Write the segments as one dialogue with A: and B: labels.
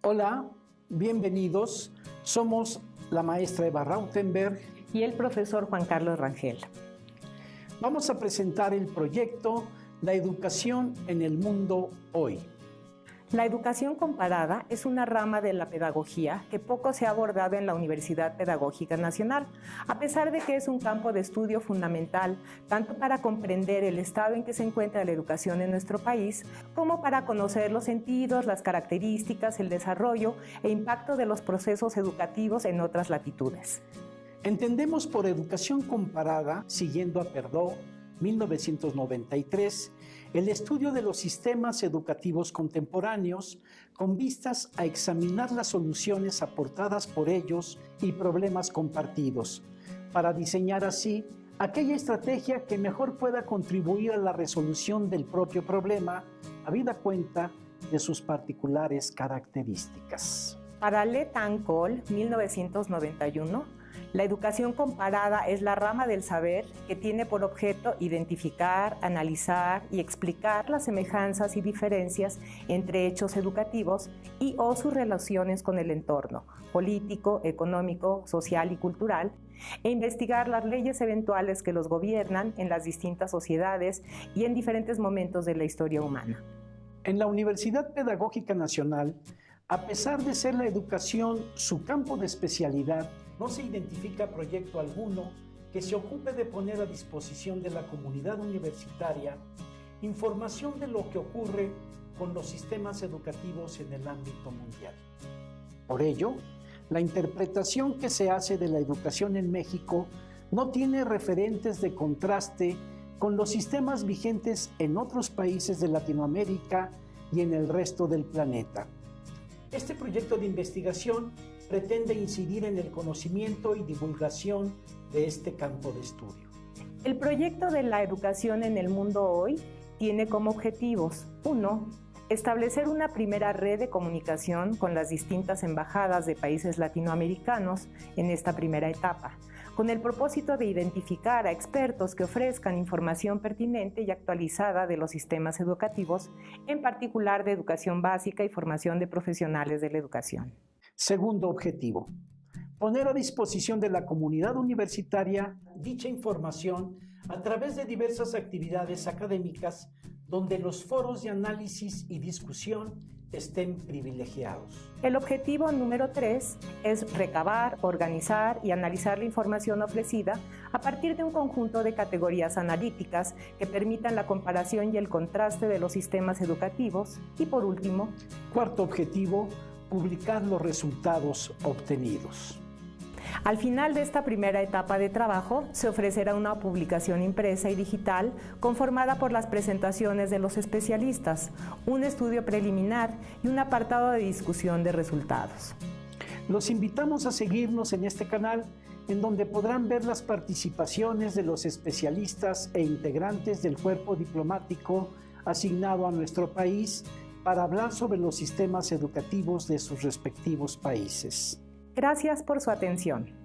A: Hola, bienvenidos. Somos la maestra Eva Rautenberg
B: y el profesor Juan Carlos Rangel.
A: Vamos a presentar el proyecto La educación en el mundo hoy.
B: La educación comparada es una rama de la pedagogía que poco se ha abordado en la Universidad Pedagógica Nacional, a pesar de que es un campo de estudio fundamental tanto para comprender el estado en que se encuentra la educación en nuestro país, como para conocer los sentidos, las características, el desarrollo e impacto de los procesos educativos en otras latitudes.
A: Entendemos por educación comparada, siguiendo a Perdomo, 1993, el estudio de los sistemas educativos contemporáneos con vistas a examinar las soluciones aportadas por ellos y problemas compartidos, para diseñar así aquella estrategia que mejor pueda contribuir a la resolución del propio problema, habida cuenta de sus particulares características.
B: Para Le Tan Col, 1991, la educación comparada es la rama del saber que tiene por objeto identificar, analizar y explicar las semejanzas y diferencias entre hechos educativos y o sus relaciones con el entorno político, económico, social y cultural, e investigar las leyes eventuales que los gobiernan en las distintas sociedades y en diferentes momentos de la historia humana.
A: En la Universidad Pedagógica Nacional, a pesar de ser la educación su campo de especialidad, no se identifica proyecto alguno que se ocupe de poner a disposición de la comunidad universitaria información de lo que ocurre con los sistemas educativos en el ámbito mundial. Por ello, la interpretación que se hace de la educación en México no tiene referentes de contraste con los sistemas vigentes en otros países de Latinoamérica y en el resto del planeta. Este proyecto de investigación pretende incidir en el conocimiento y divulgación de este campo de estudio.
B: El proyecto de la educación en el mundo hoy tiene como objetivos: 1. Establecer una primera red de comunicación con las distintas embajadas de países latinoamericanos en esta primera etapa, con el propósito de identificar a expertos que ofrezcan información pertinente y actualizada de los sistemas educativos, en particular de educación básica y formación de profesionales de la educación.
A: Segundo objetivo, poner a disposición de la comunidad universitaria dicha información a través de diversas actividades académicas donde los foros de análisis y discusión estén privilegiados.
B: El objetivo número 3 es recabar, organizar y analizar la información ofrecida a partir de un conjunto de categorías analíticas que permitan la comparación y el contraste de los sistemas educativos. Y por último,
A: cuarto objetivo, publicar los resultados obtenidos.
B: Al final de esta primera etapa de trabajo, se ofrecerá una publicación impresa y digital conformada por las presentaciones de los especialistas, un estudio preliminar y un apartado de discusión de resultados.
A: Los invitamos a seguirnos en este canal, en donde podrán ver las participaciones de los especialistas e integrantes del cuerpo diplomático asignado a nuestro país para hablar sobre los sistemas educativos de sus respectivos países.
B: Gracias por su atención.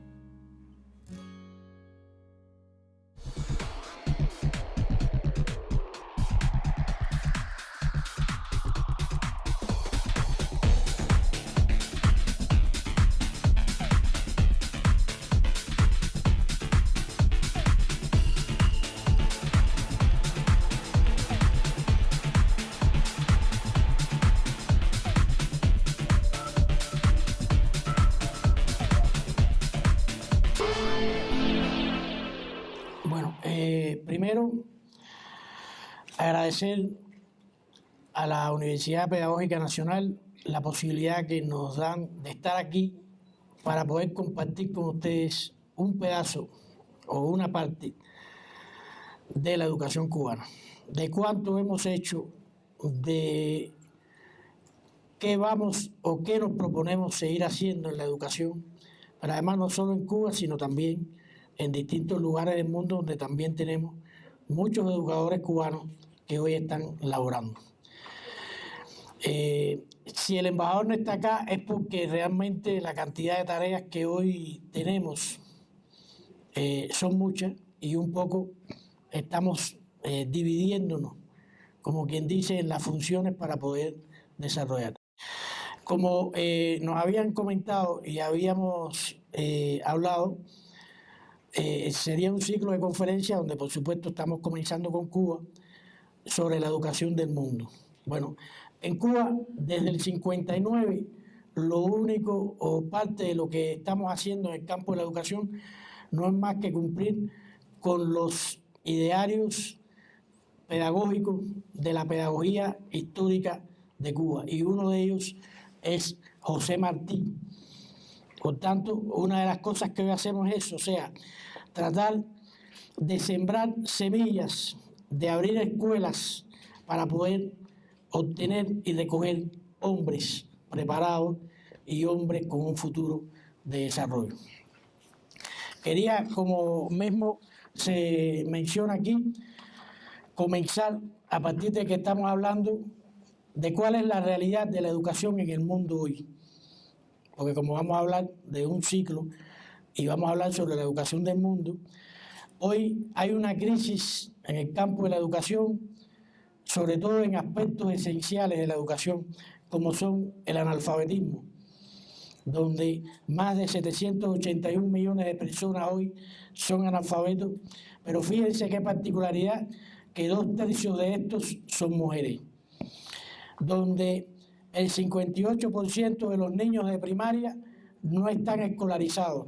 C: Primero, agradecer a la Universidad Pedagógica Nacional la posibilidad que nos dan de estar aquí para poder compartir con ustedes un pedazo o una parte de la educación cubana, de cuánto hemos hecho, de qué vamos o qué nos proponemos seguir haciendo en la educación, pero además no solo en Cuba, sino también en distintos lugares del mundo donde también tenemos muchos educadores cubanos que hoy están laborando. Si el embajador no está acá es porque realmente la cantidad de tareas que hoy tenemos son muchas y un poco estamos dividiéndonos, como quien dice, en las funciones para poder desarrollar. Como nos habían comentado y habíamos hablado, sería un ciclo de conferencias donde por supuesto estamos comenzando con Cuba sobre la educación del mundo. Bueno, en Cuba desde el 59 lo único o parte de lo que estamos haciendo en el campo de la educación no es más que cumplir con los idearios pedagógicos de la pedagogía histórica de Cuba, y uno de ellos es José Martí. Por tanto, una de las cosas que hoy hacemos es, o sea, tratar de sembrar semillas, de abrir escuelas para poder obtener y recoger hombres preparados y hombres con un futuro de desarrollo. Quería, como mismo se menciona aquí, comenzar a partir de que estamos hablando de cuál es la realidad de la educación en el mundo hoy. Porque como vamos a hablar de un ciclo y vamos a hablar sobre la educación del mundo, hoy hay una crisis en el campo de la educación, sobre todo en aspectos esenciales de la educación, como son el analfabetismo, donde más de 781 millones de personas hoy son analfabetos, pero fíjense qué particularidad, que 2/3 de estos son mujeres, donde el 58% de los niños de primaria no están escolarizados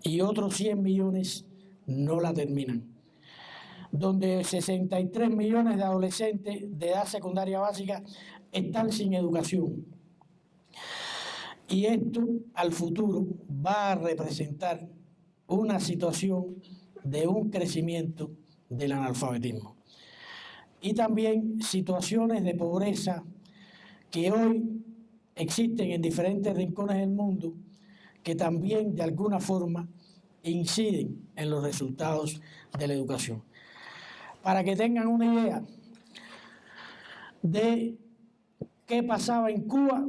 C: y otros 100 millones no la terminan, donde 63 millones de adolescentes de edad secundaria básica están sin educación. Y esto al futuro va a representar una situación de un crecimiento del analfabetismo. Y también situaciones de pobreza que hoy existen en diferentes rincones del mundo, que también de alguna forma inciden en los resultados de la educación. Para que tengan una idea de qué pasaba en Cuba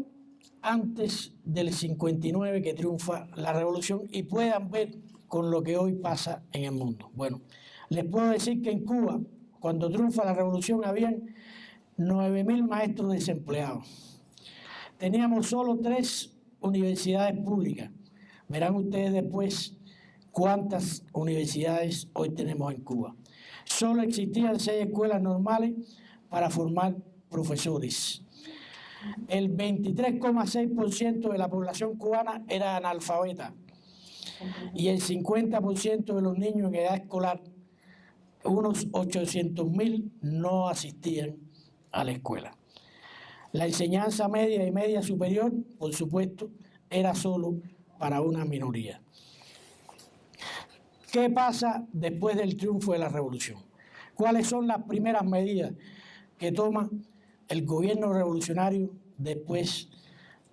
C: antes del 59, que triunfa la revolución, y puedan ver con lo que hoy pasa en el mundo. Bueno, les puedo decir que en Cuba, cuando triunfa la revolución, habían 9.000 maestros desempleados. Teníamos solo 3 universidades públicas. Verán ustedes después cuántas universidades hoy tenemos en Cuba. Solo existían 6 escuelas normales para formar profesores. El 23,6% de la población cubana era analfabeta y el 50% de los niños en edad escolar, unos 800.000, no asistían a la escuela. La enseñanza media y media superior, por supuesto, era solo para una minoría. ¿Qué pasa después del triunfo de la revolución? ¿Cuáles son las primeras medidas que toma el gobierno revolucionario después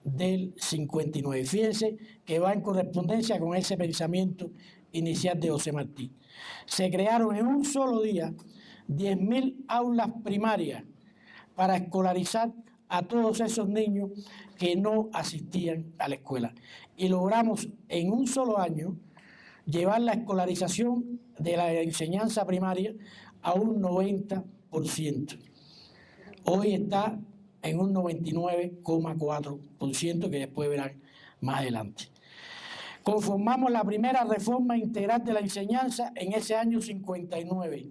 C: del 59? Fíjense que va en correspondencia con ese pensamiento inicial de José Martí. Se crearon en un solo día 10.000 aulas primarias para escolarizar a todos esos niños que no asistían a la escuela. Y logramos en un solo año llevar la escolarización de la enseñanza primaria a un 90%. Hoy está en un 99,4%, que después verán más adelante. Conformamos la primera reforma integral de la enseñanza en ese año 59,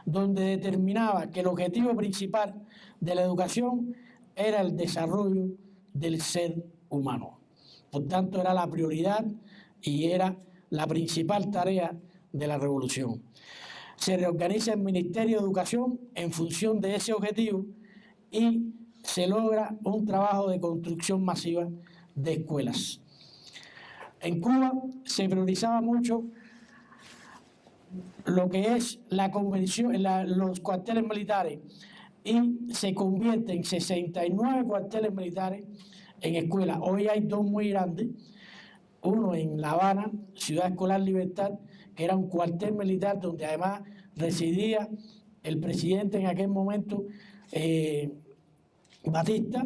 C: donde determinaba que el objetivo principal de la educación era el desarrollo del ser humano. Por tanto, era la prioridad y era la principal tarea de la revolución. Se reorganiza el Ministerio de Educación en función de ese objetivo y se logra un trabajo de construcción masiva de escuelas. En Cuba se priorizaba mucho lo que es la convención, los cuarteles militares y se convierte en 69 cuarteles militares en escuelas. Hoy hay 2 muy grandes, uno en La Habana, Ciudad Escolar Libertad, que era un cuartel militar donde además residía el presidente en aquel momento, Batista,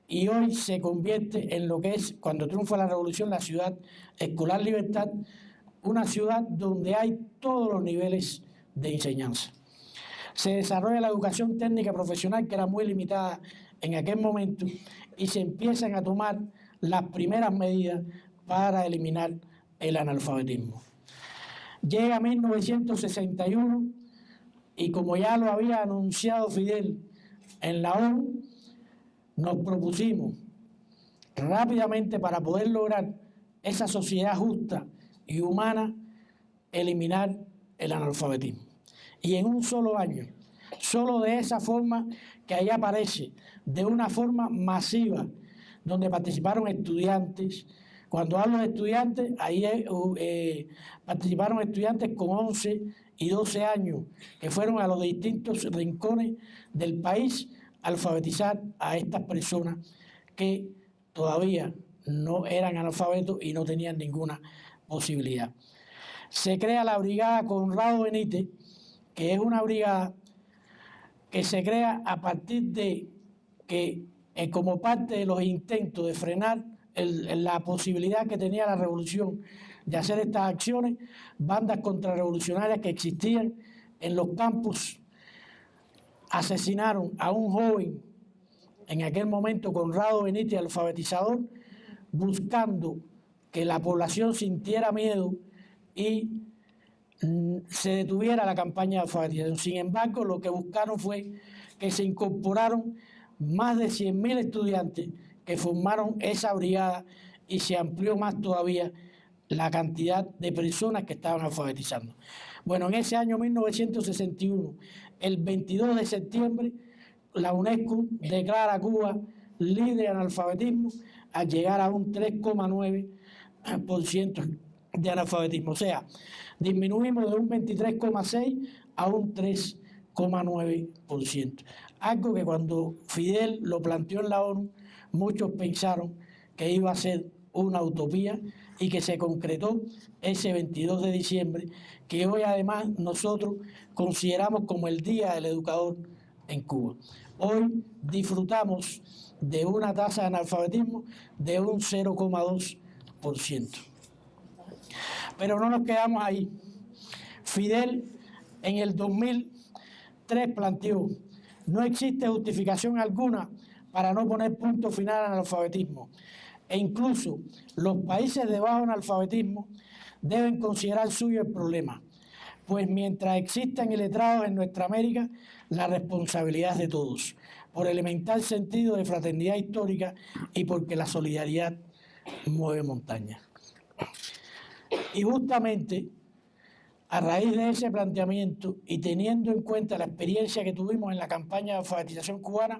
C: y hoy se convierte en lo que es, cuando triunfa la revolución, la Ciudad Escolar Libertad, una ciudad donde hay todos los niveles de enseñanza. Se desarrolla la educación técnica profesional, que era muy limitada en aquel momento, y se empiezan a tomar las primeras medidas para eliminar el analfabetismo. Llega 1961 y, como ya lo había anunciado Fidel en la ONU, nos propusimos rápidamente, para poder lograr esa sociedad justa y humana, eliminar el analfabetismo. Y en un solo año, solo de esa forma que ahí aparece, de una forma masiva, donde participaron estudiantes. Cuando hablo de estudiantes, ahí participaron estudiantes con 11 y 12 años, que fueron a los distintos rincones del país a alfabetizar a estas personas que todavía no eran analfabetos y no tenían ninguna posibilidad. Se crea la Brigada Conrado Benítez, que es una brigada que se crea a partir de que, como parte de los intentos de frenar la posibilidad que tenía la revolución de hacer estas acciones, bandas contrarrevolucionarias que existían en los campus asesinaron a un joven, en aquel momento Conrado Benítez, alfabetizador, buscando que la población sintiera miedo y se detuviera la campaña de alfabetización. Sin embargo, lo que buscaron fue que se incorporaron más de 100.000 estudiantes que formaron esa brigada, y se amplió más todavía la cantidad de personas que estaban alfabetizando. Bueno, en ese año 1961, el 22 de septiembre, la UNESCO declara a Cuba libre de analfabetismo al llegar a un 3,9% de analfabetismo. O sea, disminuimos de un 23,6% a un 3,9%. Algo que cuando Fidel lo planteó en la ONU, muchos pensaron que iba a ser una utopía, y que se concretó ese 22 de diciembre, que hoy además nosotros consideramos como el Día del Educador en Cuba. Hoy disfrutamos de una tasa de analfabetismo de un 0,2%. Pero no nos quedamos ahí. Fidel en el 2003 planteó: no existe justificación alguna para no poner punto final al analfabetismo, e incluso los países de bajo analfabetismo deben considerar suyo el problema, pues mientras existan iletrados en nuestra América, la responsabilidad es de todos, por elemental sentido de fraternidad histórica y porque la solidaridad mueve montañas. Y justamente a raíz de ese planteamiento, y teniendo en cuenta la experiencia que tuvimos en la campaña de alfabetización cubana,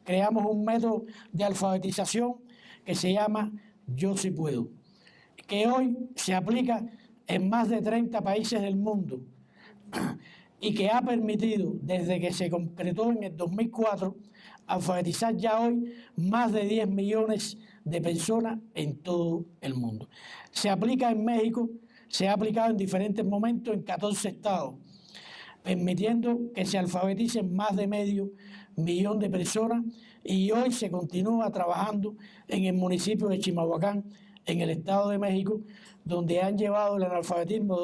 C: creamos un método de alfabetización que se llama Yo Sí Puedo, que hoy se aplica en más de 30 países del mundo y que ha permitido, desde que se concretó en el 2004, alfabetizar ya hoy más de 10 millones de personas en todo el mundo. Se aplica en México, se ha aplicado en diferentes momentos en 14 estados, permitiendo que se alfabeticen más de medio millón de personas, y hoy se continúa trabajando en el municipio de Chimalhuacán, en el Estado de México, donde han llevado el analfabetismo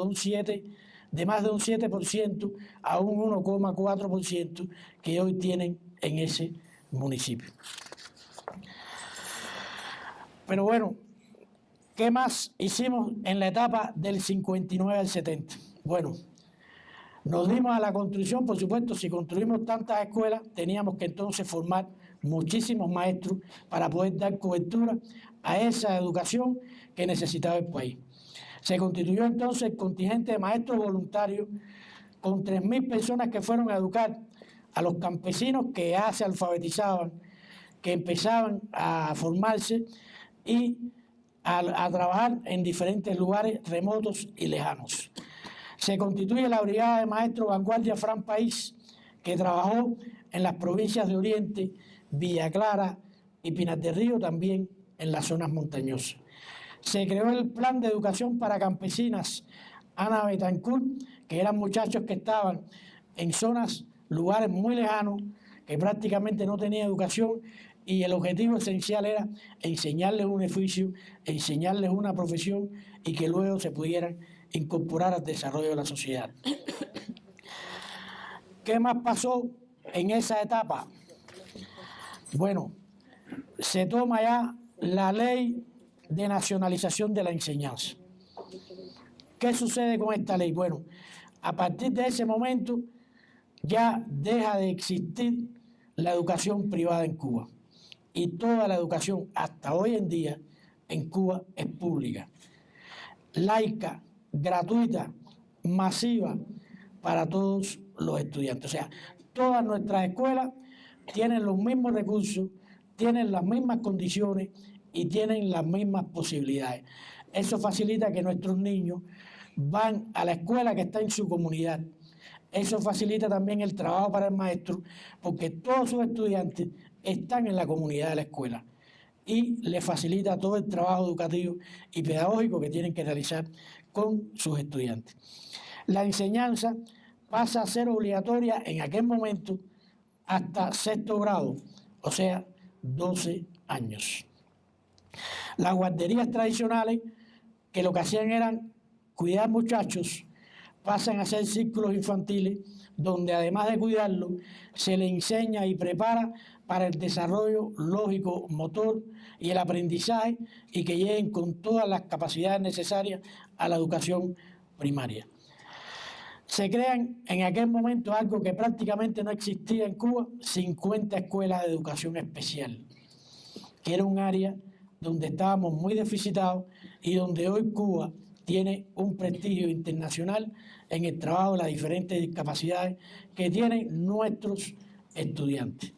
C: de más de un 7% a un 1,4% que hoy tienen en ese municipio. Pero bueno, ¿qué más hicimos en la etapa del 59 al 70? Bueno, nos dimos a la construcción. Por supuesto, si construimos tantas escuelas, teníamos que entonces formar muchísimos maestros para poder dar cobertura a esa educación que necesitaba el país. Se constituyó entonces el contingente de maestros voluntarios con 3.000 personas que fueron a educar a los campesinos que ya se alfabetizaban, que empezaban a formarse y a trabajar en diferentes lugares remotos y lejanos. Se constituye la Brigada de Maestros Vanguardia Fran País, que trabajó en las provincias de Oriente, Villa Clara y Pinar del Río, también en las zonas montañosas. Se creó el Plan de Educación para Campesinas Ana Betancourt, que eran muchachos que estaban en zonas, lugares muy lejanos, que prácticamente no tenían educación, y el objetivo esencial era enseñarles un oficio, enseñarles una profesión y que luego se pudieran incorporar al desarrollo de la sociedad. ¿Qué más pasó en esa etapa? Bueno, se toma ya la ley de nacionalización de la enseñanza. ¿Qué sucede con esta ley? Bueno, a partir de ese momento ya deja de existir la educación privada en Cuba y toda la educación hasta hoy en día en Cuba es pública, laica, gratuita, masiva para todos los estudiantes. O sea, todas nuestras escuelas tienen los mismos recursos, tienen las mismas condiciones y tienen las mismas posibilidades. Eso facilita que nuestros niños van a la escuela que está en su comunidad. Eso facilita también el trabajo para el maestro, porque todos sus estudiantes están en la comunidad de la escuela y les facilita todo el trabajo educativo y pedagógico que tienen que realizar con sus estudiantes. La enseñanza pasa a ser obligatoria en aquel momento hasta sexto grado, o sea, 12 años. Las guarderías tradicionales, que lo que hacían eran cuidar muchachos, pasan a ser círculos infantiles, donde además de cuidarlos, se les enseña y prepara para el desarrollo lógico, motor y el aprendizaje, y que lleguen con todas las capacidades necesarias a la educación primaria. Se crean en aquel momento algo que prácticamente no existía en Cuba, 50 escuelas de educación especial, que era un área donde estábamos muy deficitados y donde hoy Cuba tiene un prestigio internacional en el trabajo de las diferentes discapacidades que tienen nuestros estudiantes.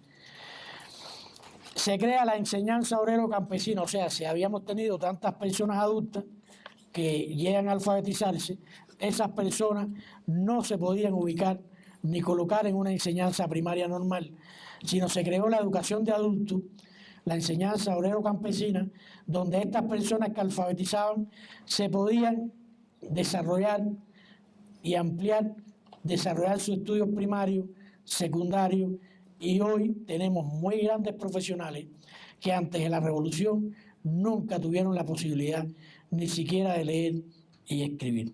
C: Se crea la enseñanza obrero-campesina, o sea, si habíamos tenido tantas personas adultas que llegan a alfabetizarse, esas personas no se podían ubicar ni colocar en una enseñanza primaria normal, sino se creó la educación de adultos, la enseñanza obrero-campesina, donde estas personas que alfabetizaban se podían desarrollar y ampliar, desarrollar sus estudios primarios, secundarios, y hoy tenemos muy grandes profesionales que antes de la revolución nunca tuvieron la posibilidad ni siquiera de leer y escribir.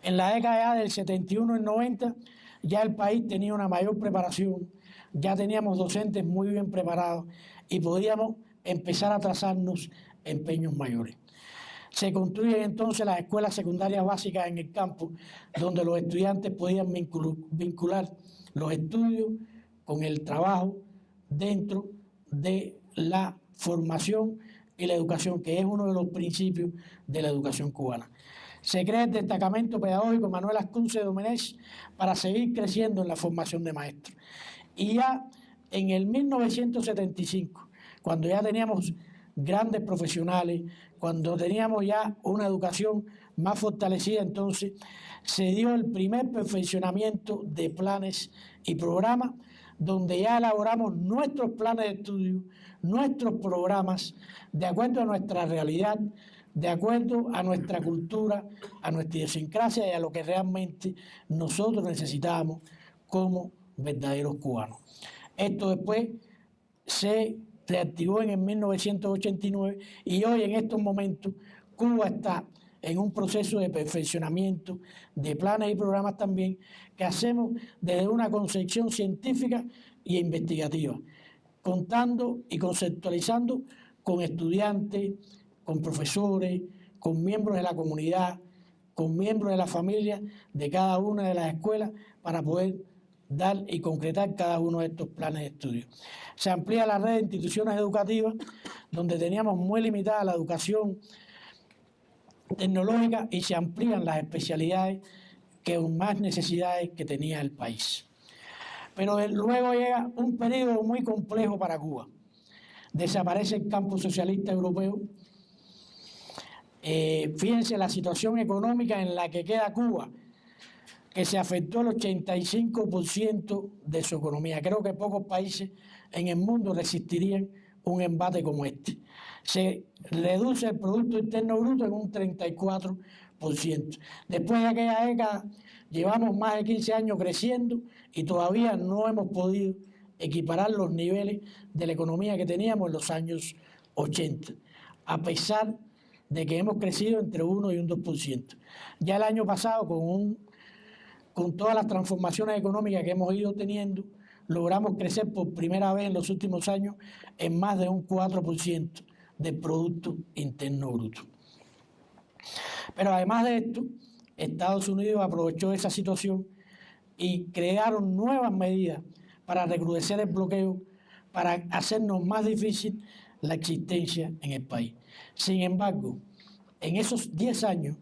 C: En la década del 71 y 90 ya el país tenía una mayor preparación, ya teníamos docentes muy bien preparados y podíamos empezar a trazarnos empeños mayores. Se construyen entonces las escuelas secundarias básicas en el campo, donde los estudiantes podían vincular los estudios con el trabajo dentro de la formación y la educación, que es uno de los principios de la educación cubana. Se crea el destacamento pedagógico Manuel Ascunce Domenech para seguir creciendo en la formación de maestros. Y ya en el 1975, cuando ya teníamos grandes profesionales, cuando teníamos ya una educación más fortalecida, entonces se dio el primer perfeccionamiento de planes y programas, donde ya elaboramos nuestros planes de estudio, nuestros programas, de acuerdo a nuestra realidad, de acuerdo a nuestra cultura, a nuestra idiosincrasia y a lo que realmente nosotros necesitábamos como verdaderos cubanos. Esto después se reactivó en el 1989 y hoy en estos momentos Cuba está en un proceso de perfeccionamiento de planes y programas también que hacemos desde una concepción científica e investigativa, contando y conceptualizando con estudiantes, con profesores, con miembros de la comunidad, con miembros de la familia de cada una de las escuelas para poder dar y concretar cada uno de estos planes de estudio. Se amplía la red de instituciones educativas, donde teníamos muy limitada la educación tecnológica, y se amplían las especialidades con más necesidades que tenía el país. Pero luego llega un periodo muy complejo para Cuba. Desaparece el campo socialista europeo. Fíjense la situación económica en la que queda Cuba. que se afectó el 85% de su economía. Creo que pocos países en el mundo resistirían un embate como este. Se reduce el Producto Interno Bruto en un 34%. Después de aquella década, llevamos más de 15 años creciendo y todavía no hemos podido equiparar los niveles de la economía que teníamos en los años 80, a pesar de que hemos crecido entre 1 y un 2%. Ya el año pasado, con todas las transformaciones económicas que hemos ido teniendo, logramos crecer por primera vez en los últimos años en más de un 4% del Producto Interno Bruto. Pero además de esto, Estados Unidos aprovechó esa situación y crearon nuevas medidas para recrudecer el bloqueo, para hacernos más difícil la existencia en el país. Sin embargo, en esos 10 años,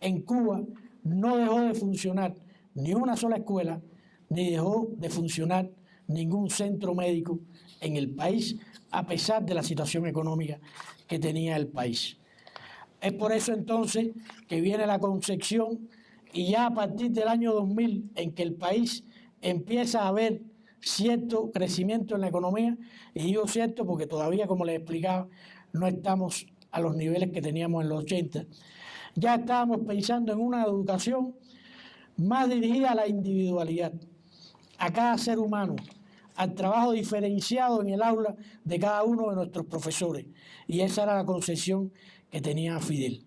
C: en Cuba no dejó de funcionar ni una sola escuela, ni dejó de funcionar ningún centro médico en el país, a pesar de la situación económica que tenía el país. Es por eso entonces que viene la concepción, y ya a partir del año 2000, en que el país empieza a ver cierto crecimiento en la economía, y digo cierto porque todavía, como les explicaba, no estamos a los niveles que teníamos en los 80. Ya estábamos pensando en una educación más dirigida a la individualidad, a cada ser humano, al trabajo diferenciado en el aula de cada uno de nuestros profesores. Y esa era la concepción que tenía Fidel.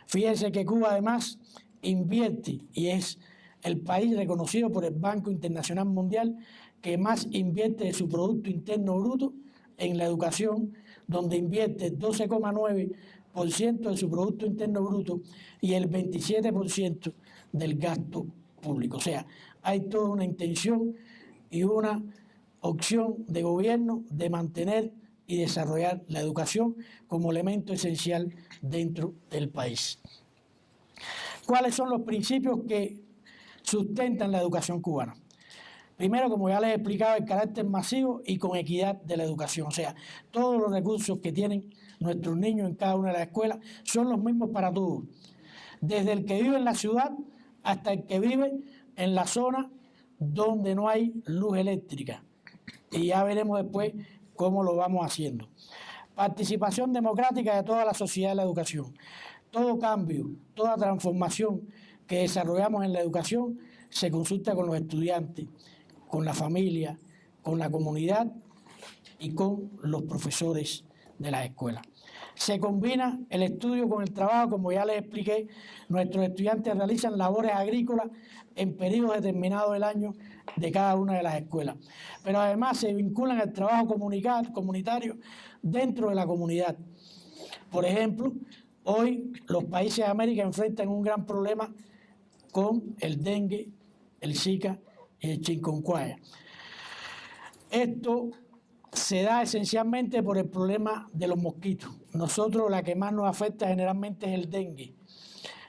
C: Fíjense que Cuba además invierte, y es el país reconocido por el Banco Internacional Mundial que más invierte de su Producto Interno Bruto en la educación, donde invierte 12,9% de su Producto Interno Bruto y el 27% del gasto público. O sea, hay toda una intención y una opción de gobierno de mantener y desarrollar la educación como elemento esencial dentro del país. ¿Cuáles son los principios que sustentan la educación cubana? Primero, como ya les he explicado, el carácter masivo y con equidad de la educación. O sea, todos los recursos que tienen nuestros niños en cada una de las escuelas son los mismos para todos. Desde el que vive en la ciudad hasta el que vive en la zona donde no hay luz eléctrica. Y ya veremos después cómo lo vamos haciendo. Participación democrática de toda la sociedad en la educación. Todo cambio, toda transformación que desarrollamos en la educación se consulta con los estudiantes, con la familia, con la comunidad y con los profesores de las escuelas. Se combina el estudio con el trabajo, como ya les expliqué. Nuestros estudiantes realizan labores agrícolas en periodos determinados del año de cada una de las escuelas. Pero además se vinculan al trabajo comunitario dentro de la comunidad. Por ejemplo, hoy los países de América enfrentan un gran problema con el dengue, el Zika y el chikungunya. Esto se da esencialmente por el problema de los mosquitos. Nosotros la que más nos afecta generalmente es el dengue.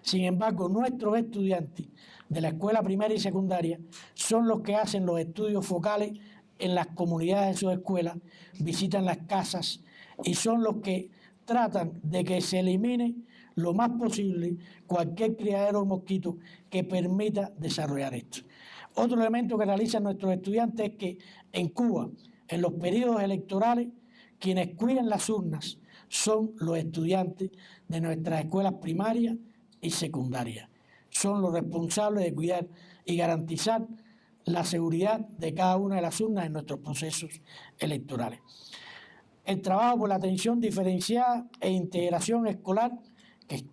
C: Sin embargo, nuestros estudiantes de la escuela primaria y secundaria son los que hacen los estudios focales en las comunidades de sus escuelas, visitan las casas y son los que tratan de que se elimine lo más posible cualquier criadero de mosquitos que permita desarrollar esto. Otro elemento que realizan nuestros estudiantes es que en Cuba, en los periodos electorales, quienes cuidan las urnas son los estudiantes de nuestras escuelas primarias y secundarias. Son los responsables de cuidar y garantizar la seguridad de cada una de las urnas en nuestros procesos electorales. El trabajo por la atención diferenciada e integración escolar, que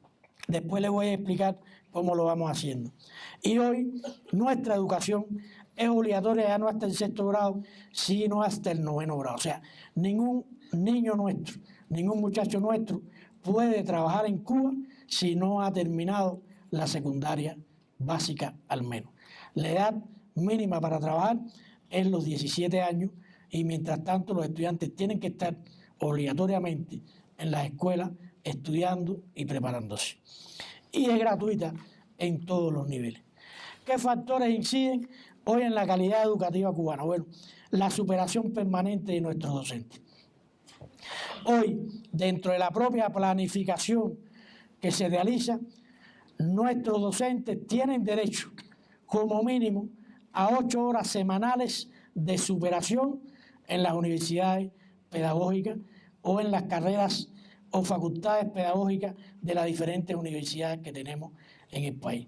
C: después les voy a explicar cómo lo vamos haciendo. Y hoy nuestra educación es obligatoria ya no hasta el 6º grado, sino hasta el 9º grado. O sea, ningún niño nuestro, ningún muchacho nuestro puede trabajar en Cuba si no ha terminado la secundaria básica al menos. La edad mínima para trabajar es los 17 años y mientras tanto los estudiantes tienen que estar obligatoriamente en las escuelas estudiando y preparándose. Y es gratuita en todos los niveles. ¿Qué factores inciden hoy en la calidad educativa cubana? Bueno, la superación permanente de nuestros docentes. Hoy, dentro de la propia planificación que se realiza, nuestros docentes tienen derecho, como mínimo a 8 horas semanales de superación en las universidades pedagógicas o en las carreras o facultades pedagógicas de las diferentes universidades que tenemos en el país.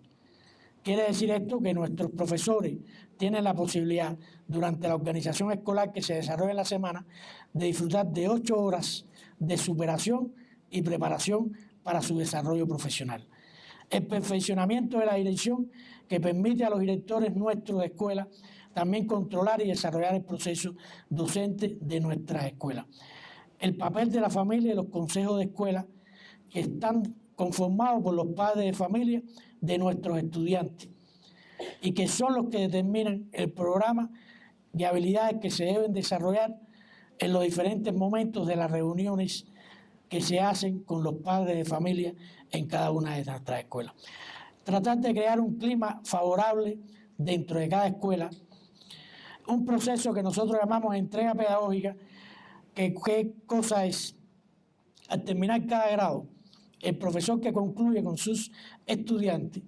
C: Quiere decir esto que nuestros profesores tienen la posibilidad, durante la organización escolar que se desarrolla en la semana, de disfrutar de 8 horas de superación y preparación para su desarrollo profesional. El perfeccionamiento de la dirección que permite a los directores nuestros de escuela también controlar y desarrollar el proceso docente de nuestras escuelas. El papel de la familia y los consejos de escuela que están conformados por los padres de familia de nuestros estudiantes y que son los que determinan el programa de habilidades que se deben desarrollar en los diferentes momentos de las reuniones que se hacen con los padres de familia en cada una de nuestras escuelas. Tratar de crear un clima favorable dentro de cada escuela, un proceso que nosotros llamamos entrega pedagógica, que qué cosa es. Al terminar cada grado, el profesor que concluye con sus estudiantes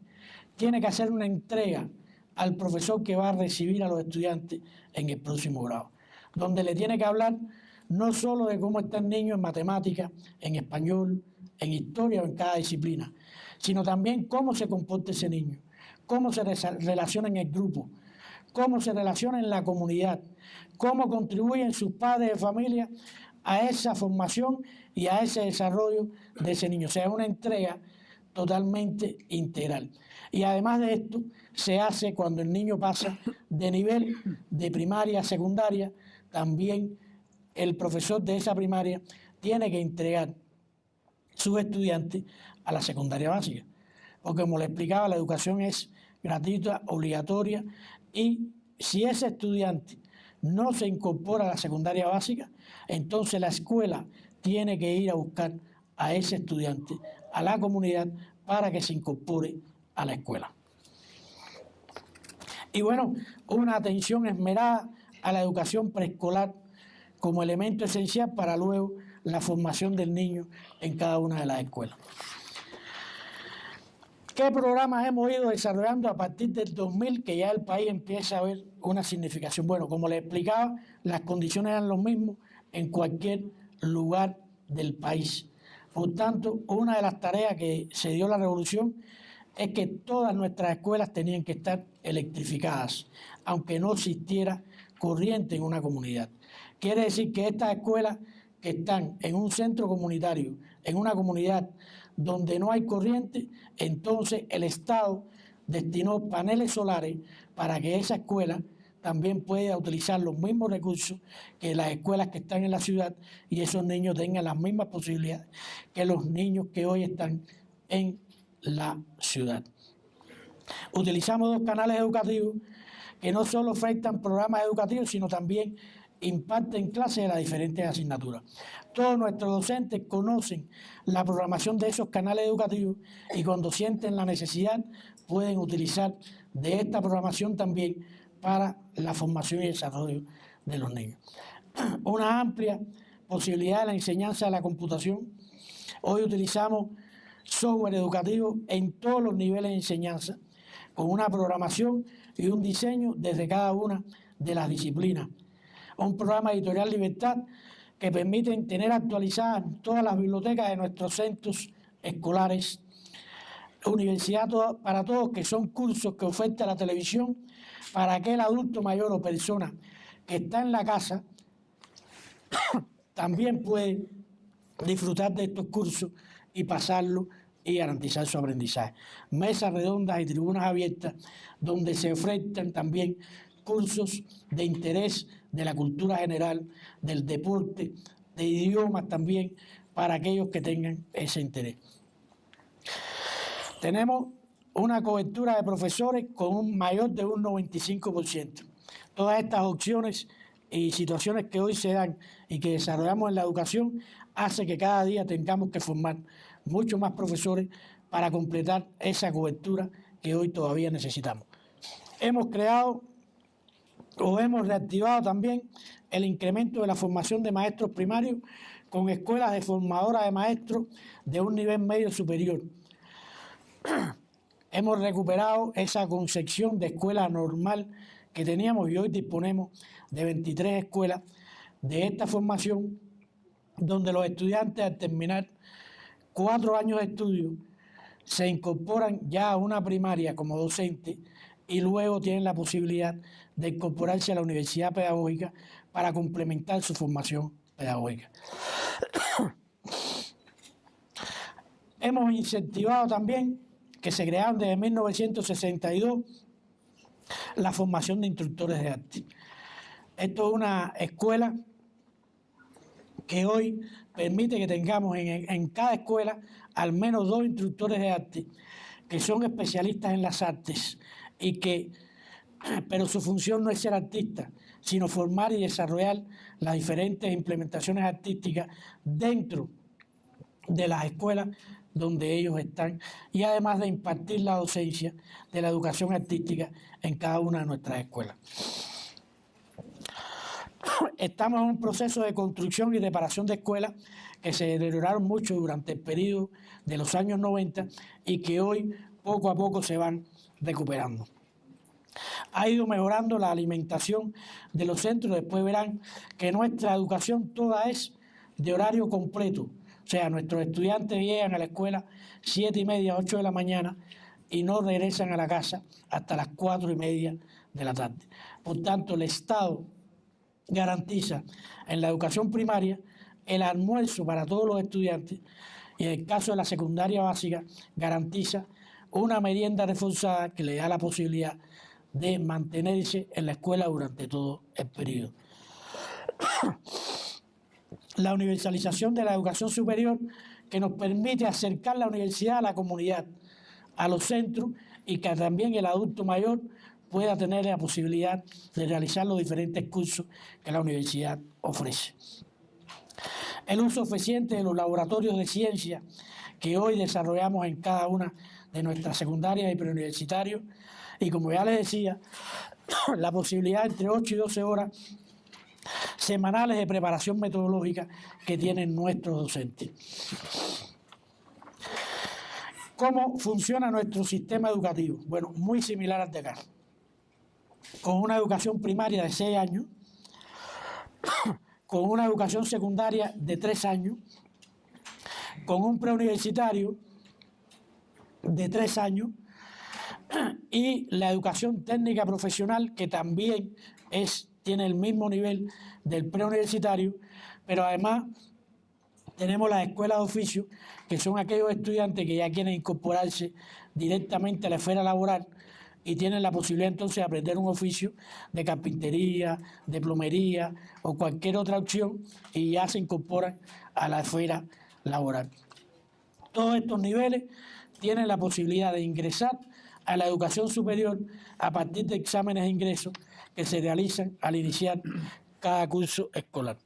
C: tiene que hacer una entrega al profesor que va a recibir a los estudiantes en el próximo grado, donde le tiene que hablar no solo de cómo está el niño en matemáticas, en español, en historia o en cada disciplina, sino también cómo se comporta ese niño, cómo se relaciona en el grupo, cómo se relaciona en la comunidad, cómo contribuyen sus padres de familia a esa formación y a ese desarrollo de ese niño. O sea, es una entrega totalmente integral. Y además de esto, se hace cuando el niño pasa de nivel de primaria a secundaria, también el profesor de esa primaria tiene que entregar sus estudiantes a la secundaria básica. Porque como le explicaba, la educación es gratuita, obligatoria, y si ese estudiante no se incorpora a la secundaria básica, entonces la escuela tiene que ir a buscar a ese estudiante, a la comunidad, para que se incorpore a la escuela. Y bueno, una atención esmerada a la educación preescolar como elemento esencial para luego la formación del niño en cada una de las escuelas. ¿Qué programas hemos ido desarrollando a partir del 2000 que ya el país empieza a ver una significación? Bueno, como les explicaba, las condiciones eran las mismas en cualquier lugar del país. Por tanto, una de las tareas que se dio la revolución es que todas nuestras escuelas tenían que estar electrificadas, aunque no existiera corriente en una comunidad. Quiere decir que estas escuelas que están en un centro comunitario, en una comunidad donde no hay corriente, entonces el Estado destinó paneles solares para que esa escuela también pueda utilizar los mismos recursos que las escuelas que están en la ciudad y esos niños tengan las mismas posibilidades que los niños que hoy están en la ciudad. Utilizamos 2 canales educativos que no solo ofrecen programas educativos, sino también imparten clases de las diferentes asignaturas. Todos nuestros docentes conocen la programación de esos canales educativos y cuando sienten la necesidad pueden utilizar de esta programación también para la formación y desarrollo de los niños. Una amplia posibilidad de la enseñanza de la computación. Hoy utilizamos software educativo en todos los niveles de enseñanza, con una programación y un diseño desde cada una de las disciplinas. Un programa editorial Libertad que permite tener actualizadas todas las bibliotecas de nuestros centros escolares. Universidad para Todos, que son cursos que oferta la televisión para aquel adulto mayor o persona que está en la casa, también puede disfrutar de estos cursos y pasarlo y garantizar su aprendizaje. Mesas redondas y tribunas abiertas donde se ofrecen también cursos de interés de la cultura general, del deporte, de idiomas también, para aquellos que tengan ese interés. Tenemos una cobertura de profesores con un mayor de un 95%. Todas estas opciones y situaciones que hoy se dan y que desarrollamos en la educación hace que cada día tengamos que formar muchos más profesores para completar esa cobertura que hoy todavía necesitamos. Hemos creado o hemos reactivado también el incremento de la formación de maestros primarios con escuelas de formadoras de maestros de un nivel medio superior. hemos recuperado esa concepción de escuela normal que teníamos y hoy disponemos de 23 escuelas de esta formación, donde los estudiantes al terminar 4 años de estudio se incorporan ya a una primaria como docente y luego tienen la posibilidad de incorporarse a la universidad pedagógica para complementar su formación pedagógica. Hemos incentivado también que se crearon desde 1962 la formación de instructores de arte. Esto es una escuela que hoy permite que tengamos en cada escuela al menos 2 instructores de arte que son especialistas en las artes pero su función no es ser artista, sino formar y desarrollar las diferentes implementaciones artísticas dentro de las escuelas donde ellos están y además de impartir la docencia de la educación artística en cada una de nuestras escuelas. Estamos en un proceso de construcción y reparación de escuelas que se deterioraron mucho durante el periodo de los años 90 y que hoy poco a poco se van recuperando. Ha ido mejorando la alimentación de los centros. Después verán que nuestra educación toda es de horario completo. O sea, nuestros estudiantes llegan a la escuela 7:30, 8 de la mañana y no regresan a la casa hasta las 4:30 de la tarde. Por tanto, el Estado garantiza en la educación primaria el almuerzo para todos los estudiantes y en el caso de la secundaria básica garantiza una merienda reforzada que le da la posibilidad de mantenerse en la escuela durante todo el periodo. La universalización de la educación superior que nos permite acercar la universidad a la comunidad, a los centros y que también el adulto mayor pueda tener la posibilidad de realizar los diferentes cursos que la universidad ofrece. El uso eficiente de los laboratorios de ciencia que hoy desarrollamos en cada una de nuestras secundarias y preuniversitarios y, como ya les decía, la posibilidad entre 8 y 12 horas semanales de preparación metodológica que tienen nuestros docentes. ¿Cómo funciona nuestro sistema educativo? Bueno, muy similar al de acá. Con una educación primaria de 6 años, con una educación secundaria de 3 años, con un preuniversitario de 3 años y la educación técnica profesional que también tiene el mismo nivel del preuniversitario, pero además tenemos las escuelas de oficio, que son aquellos estudiantes que ya quieren incorporarse directamente a la esfera laboral y tienen la posibilidad entonces de aprender un oficio de carpintería, de plomería o cualquier otra opción y ya se incorporan a la esfera laboral. Todos estos niveles tienen la posibilidad de ingresar a la educación superior a partir de exámenes de ingreso que se realizan al iniciar cada curso escolar.